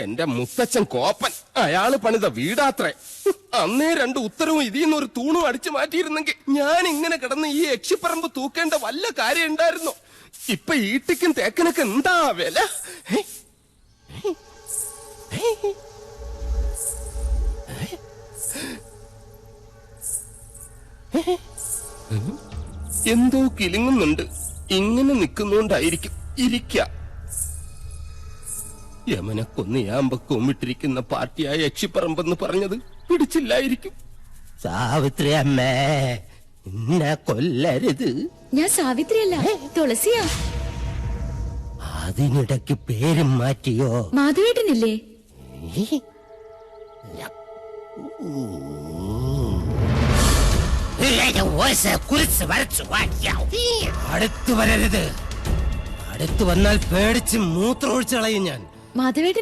എന്റെ മുത്തച്ഛൻ കോപ്പൻ, അയാള് പണിത വീടാത്രേ. അന്നേ 2 ഉത്തരവും ഇതിന്ന് ഒരു തൂണും അടിച്ചു മാറ്റിയിരുന്നെങ്കിൽ ഞാൻ ഇങ്ങനെ കിടന്ന് ഈ യക്ഷിപ്പറമ്പ് തൂക്കേണ്ട വല്ല കാര്യം ഉണ്ടായിരുന്നോ? ഇപ്പൊ ഈട്ടിക്കും തേക്കനൊക്കെ എന്താ വില? എന്തോ കിലുങ്ങുന്നുണ്ട്. ഇങ്ങനെ നിൽക്കുന്നോണ്ടായിരിക്കും. ഇരിക്ക. യമനെ കൊന്നിയാമ്പ കൊമ്മിട്ടിരിക്കുന്ന പാർട്ടിയായ യക്ഷിപ്പറമ്പെന്ന് പറഞ്ഞത് പിടിച്ചില്ലായിരിക്കും. സാവിത്രി അമ്മേ, എന്നെ കൊല്ലരുത്. ഞാൻ സാവിത്രിയല്ല, തുളസിയാ. അതിനിടയ്ക്ക് പേരും മാറ്റിയോ? മാധവേട്ടനില്ലേ? അടുത്തു വരരുത്. അടുത്തു വന്നാൽ പേടിച്ച് മൂത്രമൊഴിച്ചു കളയും ഞാൻ. മാധവേട്ടൻ